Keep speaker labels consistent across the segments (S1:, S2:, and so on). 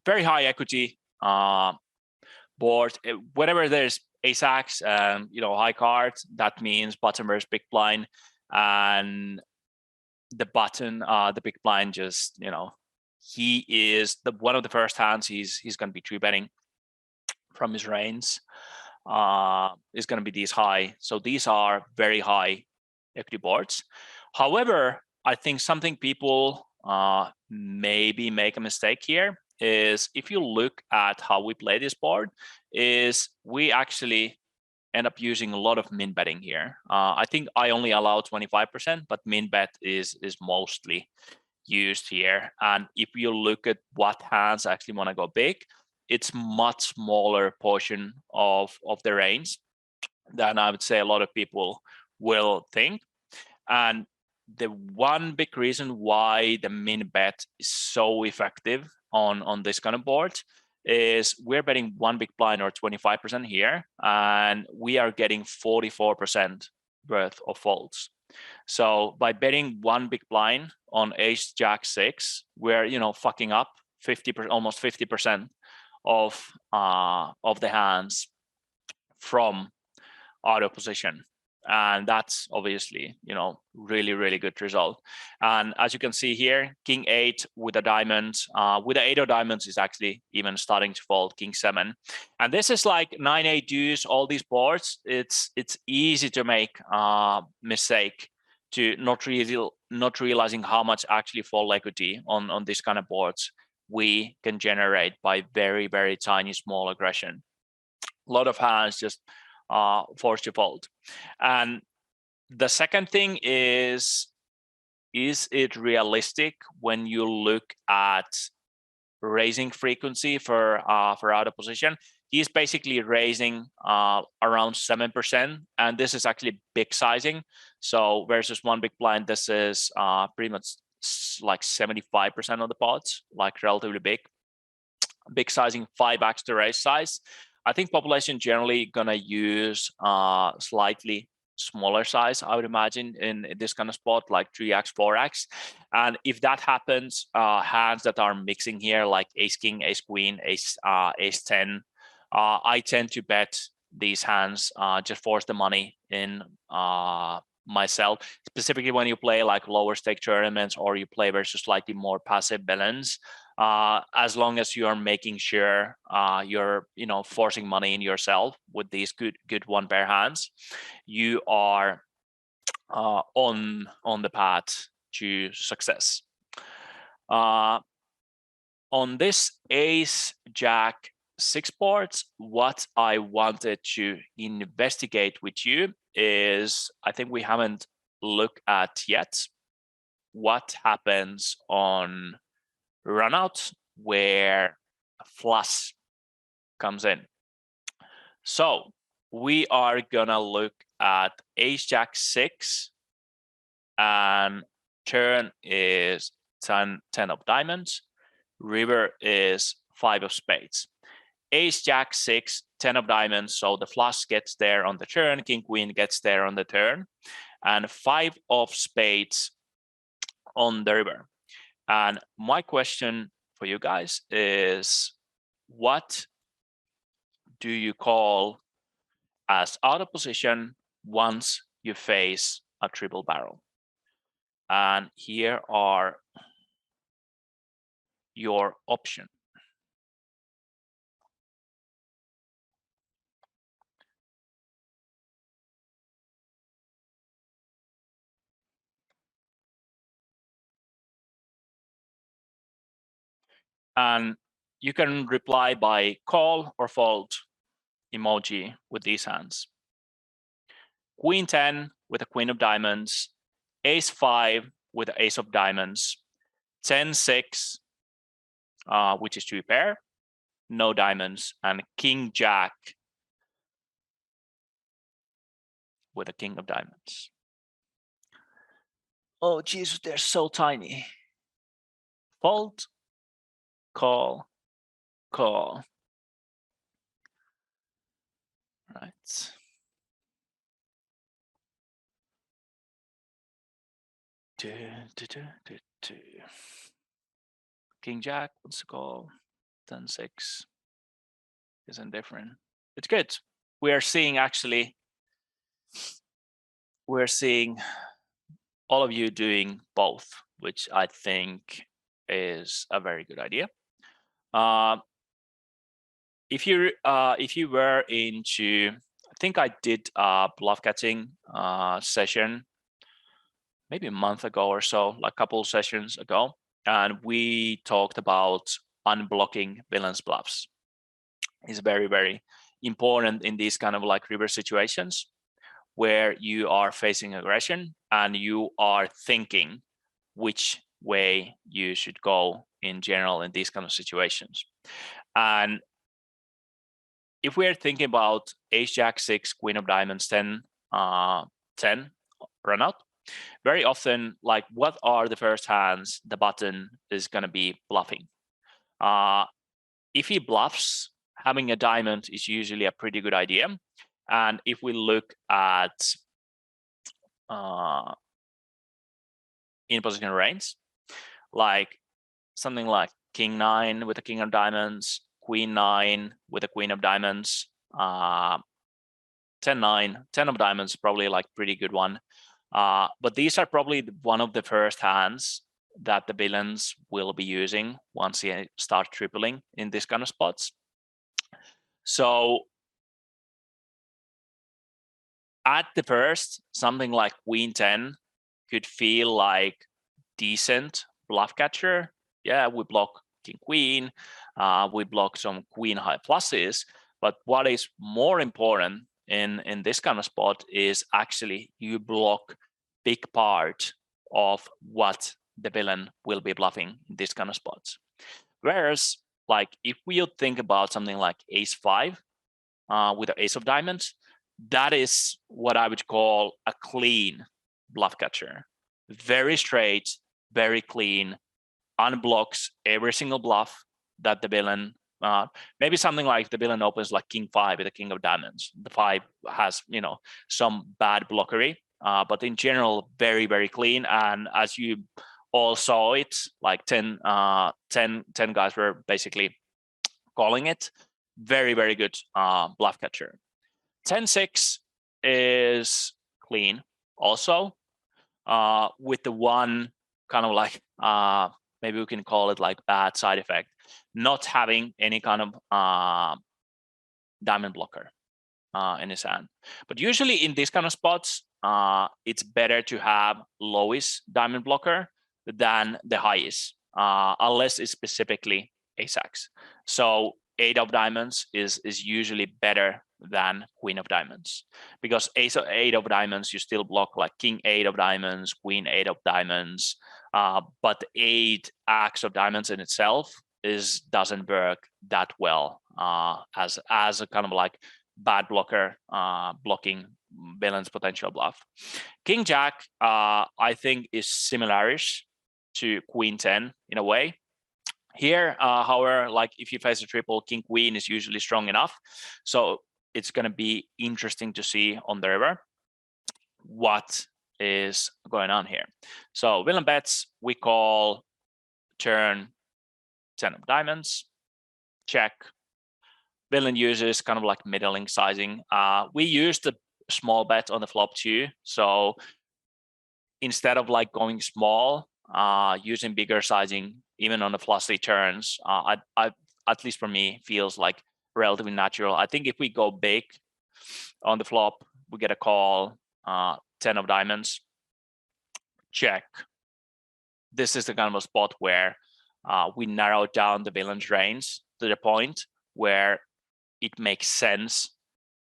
S1: very high equity board. Whenever there's ace-ax, high cards, that means button versus big blind, and the button, the big blind, just he is one of the first hands he's going to be three betting from his range. Is going to be these high. So these are very high equity boards. However, I think something people maybe make a mistake here is if you look at how we play this board, is we actually end up using a lot of min betting here. I think I only allow 25%, but min bet is mostly used here. And if you look at what hands actually want to go big, it's much smaller portion of the range than I would say a lot of people will think. And the one big reason why the min bet is so effective on this kind of board is we're betting one big blind or 25% here, and we are getting 44% worth of folds. So by betting one big blind on ace jack six, we're fucking up 50%, almost 50% of the hands from out of position. And that's obviously, really, really good result. And as you can see here, king eight with a diamond, with the eight of diamonds is actually even starting to fold king seven. And this is like 9-8 deuce, all these boards. It's easy to make a mistake to not realizing how much actually fold equity on this kind of boards we can generate by very, very tiny, small aggression. A lot of hands just force to fold. And the second thing is it realistic when you look at raising frequency for out of position? He's basically raising around 7%, and this is actually big sizing. So versus one big blind, this is pretty much like 75% of the pots, like relatively big. Big sizing 5x the raise size. I think population generally gonna use slightly smaller size, I would imagine, in this kind of spot, like 3x, 4x. And if that happens, hands that are mixing here, like ace king, ace queen, ace 10, I tend to bet these hands, just force the money in myself, specifically when you play like lower stake tournaments or you play versus slightly more passive villains. As long as you are making sure you're forcing money in yourself with these good one pair hands, you are on the path to success. On this ace jack six boards, what I wanted to investigate with you is, I think we haven't looked at yet, what happens on run out where a flush comes in. So we are gonna look at ace jack six, and turn is 10 of diamonds, river is 5 of spades. Ace jack six, 10 of diamonds, so the flush gets there on the turn, king queen gets there on the turn, and 5 of spades on the river. And my question for you guys is, what do you call as out of position once you face a triple barrel? And here are your options. And you can reply by call or fold emoji with these hands. Queen 10 with a queen of diamonds, ace 5 with the ace of diamonds, 10-6, which is two pair, no diamonds, and king jack with a king of diamonds. Oh, Jesus, they're so tiny. Fold, call, call. Right. King jack wants to call. 10-6 isn't different. It's good. We are seeing actually, we're seeing all of you doing both, which I think is a very good idea. If you were into, I think I did a bluff catching session maybe a month ago or so, like a couple of sessions ago, and we talked about unblocking villain's bluffs. It's very, very important in these kind of like reverse situations where you are facing aggression and you are thinking which way you should go in general in these kind of situations. And if we are thinking about ace jack 6, queen of diamonds, 10 run out, very often, like, what are the first hands the button is going to be bluffing? If he bluffs, having a diamond is usually a pretty good idea. And if we look at in position range, like something like king 9 with a king of diamonds, queen 9 with a queen of diamonds, 10-9, 10 of diamonds, probably like pretty good one. But these are probably one of the first hands that the villains will be using once they start tripling in this kind of spots. So at the first, something like queen 10 could feel like decent bluff catcher. Yeah, we block king queen, we block some queen high flushes. But what is more important in this kind of spot is actually you block big part of what the villain will be bluffing in this kind of spots. Whereas, like, if we think about something like ace 5 with the ace of diamonds, that is what I would call a clean bluff catcher. Very straight, very clean, unblocks every single bluff that the villain, maybe something like the villain opens like king 5 with a king of diamonds. The 5 has, some bad blockery, but in general, very, very clean. And as you all saw it, like 10 guys were basically calling it. Very, very good bluff catcher. 10-6 is clean also, with the one kind of like, maybe we can call it like bad side effect, not having any kind of diamond blocker in his hand. But usually in these kind of spots, it's better to have lowest diamond blocker than the highest, unless it's specifically ace-x. So 8 of diamonds is usually better than queen of diamonds, because ace 8 of diamonds you still block like king 8 of diamonds, queen 8 of diamonds, but 8x of diamonds in itself doesn't work that well as a kind of like bad blocker, blocking villain's potential bluff. King jack, I think, is similarish to queen 10 in a way. Here, however, like if you face a triple, king queen is usually strong enough, so it's going to be interesting to see on the river what is going on here. So villain bets, we call turn 10 of diamonds, check. Villain uses kind of like middling sizing. We used a small bet on the flop too. So instead of like going small, using bigger sizing, even on the flushly turns, I at least for me, feels like relatively natural. I think if we go big on the flop, we get a call, 10 of diamonds, check. This is the kind of a spot where we narrow down the villain's range to the point where it makes sense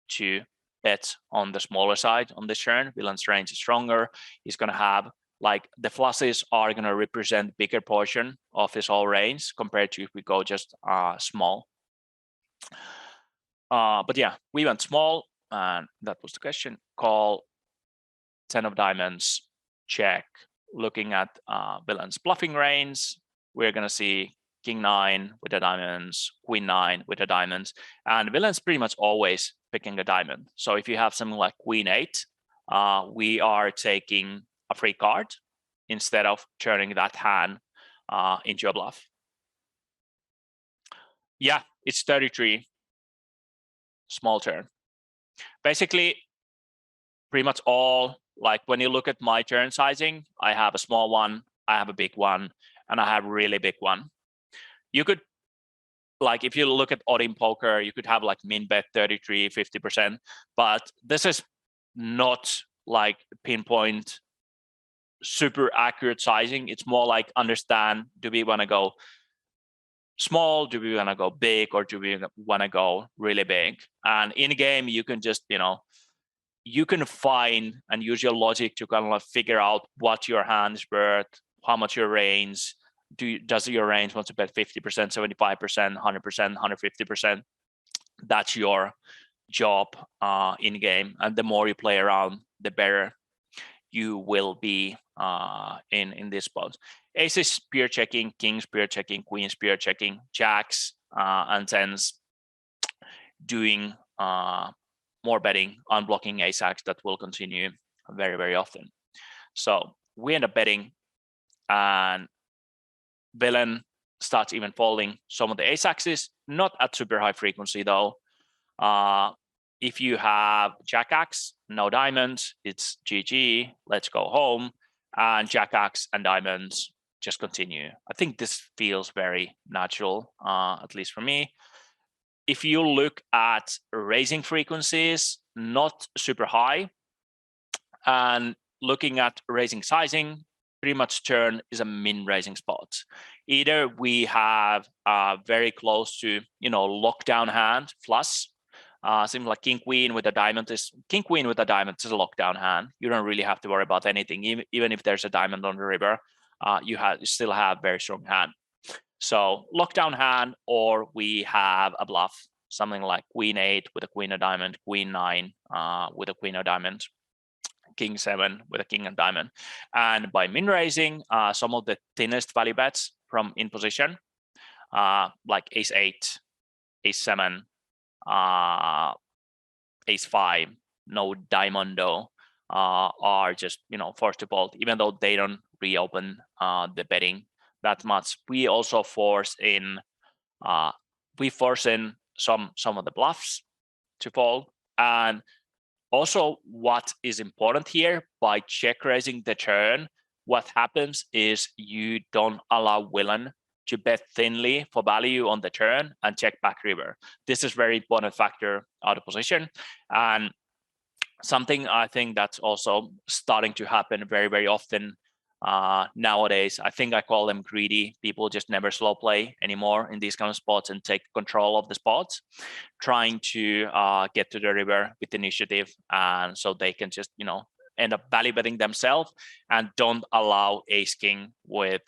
S1: to bet on the smaller side on this turn. Villain's range is stronger. He's going to have, like, the flushes are going to represent bigger portion of his whole range compared to if we go just small. But yeah, we went small, and that was the question. Call 10 of diamonds, check. Looking at villain's bluffing range, we're going to see king 9 with the diamonds, queen 9 with the diamonds, and villain's pretty much always picking a diamond. So if you have something like queen 8, we are taking a free card instead of turning that hand into a bluff. Yeah, it's 33. Small turn. Basically, pretty much all, like when you look at my turn sizing, I have a small one, I have a big one, and I have a really big one. You could, like if you look at odd in poker, you could have like min bet 33, 50%, but this is not like pinpoint super accurate sizing. It's more like understand, do we want to go small, do we want to go big, or do we want to go really big? And in game, you can just, you can find and use your logic to kind of figure out what your hand is worth, how much your range, does your range want to bet 50%, 75%, 100%, 150%? That's your job in game. And the more you play around, the better you will be in this spot. Aces spear checking, kings spear checking, queens spear checking, jacks and tens doing more betting, unblocking ace-x that will continue very, very often. So we end up betting, and villain starts even folding some of the ace-axes, not at super high frequency though. If you have jack-axe, no diamonds, it's GG, let's go home. And jack-axe and diamonds just continue. I think this feels very natural, at least for me. If you look at raising frequencies, not super high, and looking at raising sizing, pretty much turn is a min raising spot. Either we have very close to, lockdown hand, flush, something like king queen with a diamond is a lockdown hand. You don't really have to worry about anything, even if there's a diamond on the river. You still have very strong hand. So lockdown hand, or we have a bluff, something like queen 8 with a queen of diamond, queen 9 with a queen of diamond, king 7 with a king of diamond. And by min raising, some of the thinnest value bets from in position, like ace 8, ace 7, ace 5, no diamondo, are just forced to fold, even though they don't reopen the betting that much. We also force in some of the bluffs to fold. And also what is important here, by check raising the turn, what happens is you don't allow villain to bet thinly for value on the turn and check back river. This is very important factor out of position. And something I think that's also starting to happen very, very often nowadays. I think I call them greedy. People just never slow play anymore in these kind of spots and take control of the spots, trying to get to the river with initiative, and so they can just end up value betting themselves and don't allow ace king with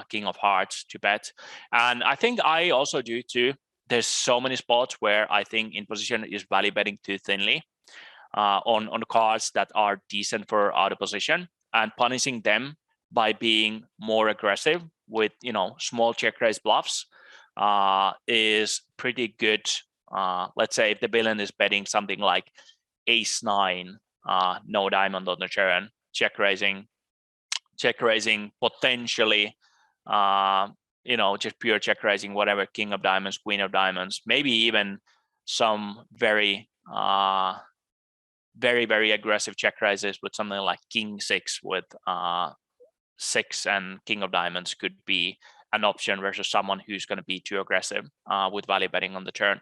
S1: king of hearts to bet. And I think I also do too. There's so many spots where I think in position is value betting too thinly on cards that are decent for out of position, and punishing them by being more aggressive with small check raise bluffs is pretty good. Let's say if the villain is betting something like ace 9, no diamond on the turn, check raising potentially, just pure check raising, whatever, king of diamonds, queen of diamonds, maybe even some very very, very aggressive check raises with something like king 6 with 6 and king of diamonds could be an option versus someone who's going to be too aggressive with value betting on the turn.